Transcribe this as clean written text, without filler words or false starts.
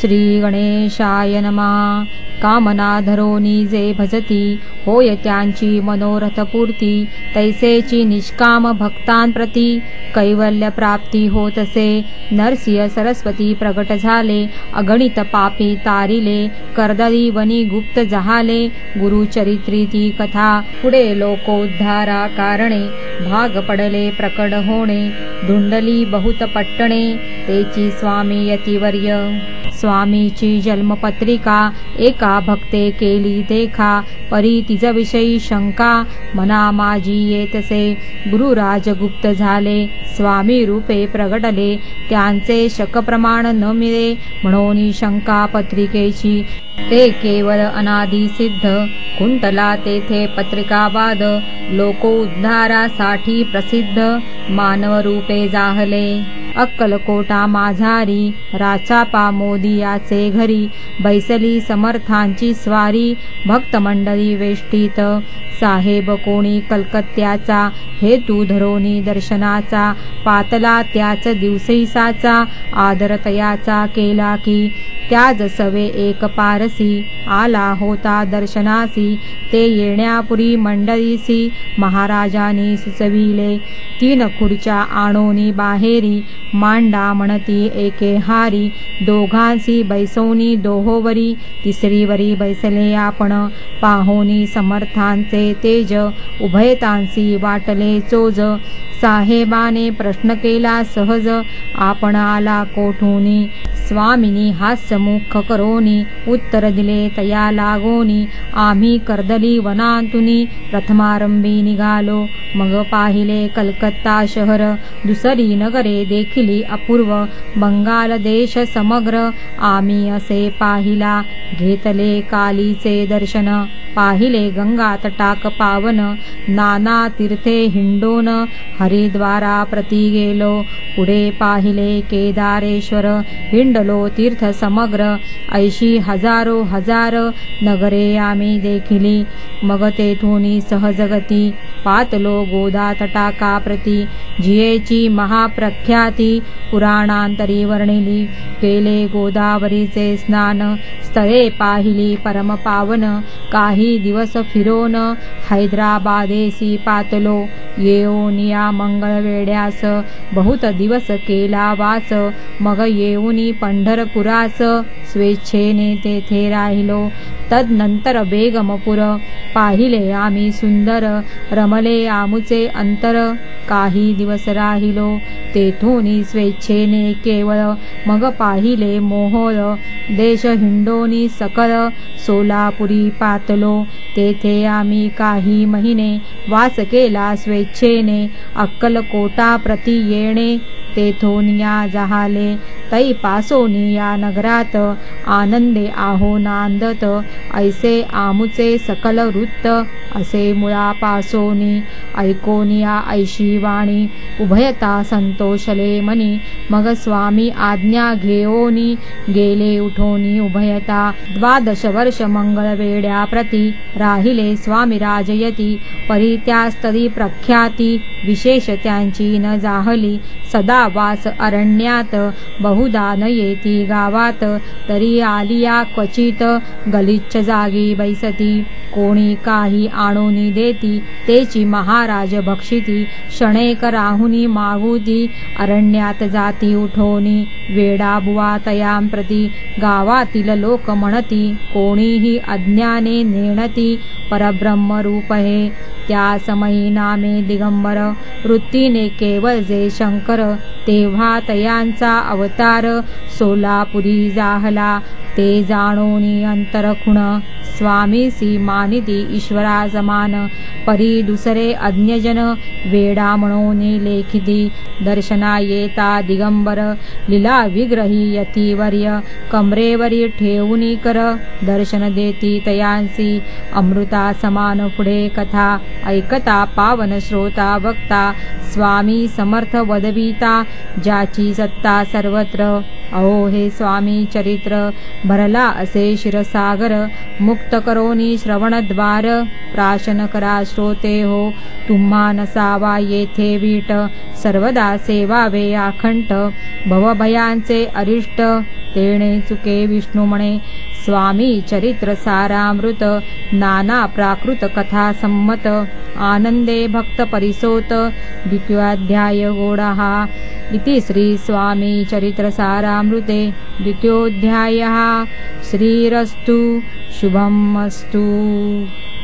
श्री गणेशाय नमः। कामनाधरोनी जे भजती होय त्यांची मनोरथपूर्ती, तैसेची निष्काम भक्तांप्रती कैवल्य प्राप्ती होतसे। नरसिंह सरस्वती प्रगट झाले, अगणित पापी तारिले, कर्दळी वनी गुप्त जहाले, गुरुचरित्री ती कथा। पुढे लोकोद्धारा कारणे, भाग पडले प्रकट होणे, धुंडली बहुत पट्टणे, तेची स्वामी यतिवर्य। स्वामीची जन्मपत्रिका एका भक्ते केली देखा, परी तिजविषयी शंका, मना माझी येतसे। गुरुराज गुप्त झाले, स्वामी रूपे प्रगटले, त्यांचे शकप्रमाण न मिळे, म्हणून शंका पत्रिकेची। ते केवळ अनादि सिद्ध, कुंटला तेथे पत्रिकावाद, लोकोद्धारासाठी प्रसिद्ध, मानव रूपे जाहले। अक्कलकोटा माझारी, राचापा मोदियाचे घरी, बैसली समर्थांची स्वारी, भक्तमंडळी वेष्टीत। साहेब कोणी कलकत्त्याचा, हेतू धरोनी दर्शनाचा, पातला त्याच दिवसैसाचा, आदर तयाचा केला की। त्याज सवे एक पारसी, आला होता दर्शनासी, ते येण्यापुरी मंडळीसी, महाराजांनी सुचविले। 3 खुर्च्या आणोनी बाहेरी, मांडा म्हणती एके हारी, दोघांसी बैसोनी दोहोवरी, तिसरीवरी बैसले आपण, पाहोनी समर्थांचे तेज, उभयतांसी वाटले चोज। साहेबाने प्रश्न केला सहज, आपण आला कोठूनी, स्वामिनी हास्यमुख करोनी, उत्तर दिले तया लागोनी, आम्ही कर्दली वनांतुनी, प्रथमारंभी निघालो, मग पाहिले कलकत्ता शहर, दुसरी नगरे देखिली अपूर्व, बंगाल देश समग्र, आम्ही असे पाहिला, घेतले कालीचे दर्शन, पाहिले गंगा तटाक पावन, नाना तीर्थे हिंडोन, हरिद्वारा प्रति गेलो, पुढे पाहिले केदारेश्वर, हिंडलो तीर्थ समग्र, 80 हजारो हजार नगरे आम्ही देखिली, मग तेथून सहजगती, पातलो गोदा तटाका प्रति, जियेची महाप्रख्याती, पुराणांतरी वर्णिली, केले गोदावरीचे स्नान, स्थळे पाहिली परम पावन, काही दिवस फिरोन, हैदराबादेसी पातलो, येऊनिया मंगळवेड्यास, बहुत दिवस केला वास, मग येऊनी पंढरपुरास, स्वेच्छेने तेथे राहिलो, तदनंतर बेगमपूर, पाहिले आम्ही सुंदर, रमले आमुचे अंतर, काही दिवस राहिलो, तेथून स्वेच्छेने केवळ, मग पाहिले मोहोळ, देश हिंडोनी सकळ, सोलापुरी पातलो, तेथे आम्ही काही महिने, वास केला स्वेच्छेने, अक्कलकोटा प्रति येणे, तेथून या जहाले, तै पासोनी या नगरात, आनंदे आहो नांदत, ऐसे आमुचे सकल वृत्त, असे मुळापासोनी, ऐकोनिया ऐशी वाणी, उभयता संतोषले मनी, मग स्वामी आज्ञा घेओनी, गेले उठोनी उभयता, 12 वर्ष मंगळवेड्या प्रति, राहिले स्वामी राजयती, परी त्यास्तरी प्रख्याती, विशेष त्यांची न जाहली, सदा वास अरण्यात, बहुधा न येती गावात, तरी आलिया क्वचित, गलिच्छ जागी बैसती, कोणी काही आणूनी देती, तेची महाराज भक्षिती, क्षणेक राहुनी मागुती, अरण्यात जाती उठोनी, वेडा बुवा तयांप्रती, गावातील लोक म्हणती, कोणीही अज्ञाने नेणती, परब्रह्मरूप हे, त्या समयी नामे दिगंबर, वृत्तीने केवळ जे शंकर, तेव्हा तयांचा अवतार, सोलापुरी जाहला, ते जाणोनी अंतरखुण, स्वामीसी मानिती ईश्वरा समान, परी दुसरे अज्ञजन, वेडा म्हणून लेखिती, दर्शना येता दिगंबर, लीला विग्रही यतिवर्य, कमरेवरी ठेवूनी कर, दर्शन देती तयांसी, अमृता समान पुढे कथा, ऐकता पावन श्रोता वक्ता, स्वामी समर्थ वदविता, ज्याची सत्ता सर्वत्र, अहो हे स्वामी चरित्र भरला असे शिरसागर, मुक्त करोनी श्रवणद्वार, प्राशन करा श्रोते हो तुम्हा नसावा येथे वीट, सर्वदा सेवावे आखंट, भवभयांचे अरिष्ट, तेणे चुके विष्णू म्हणे, स्वामी चरित्र सारामृत, नाना प्राकृत कथा संमत, आनंदे भक्त परिसोत, द्वितीयोऽध्याय गोडः इति श्री स्वामी चरित्र सारामृते द्वितीयोऽध्यायः। श्रीरस्तु शुभमस्तु।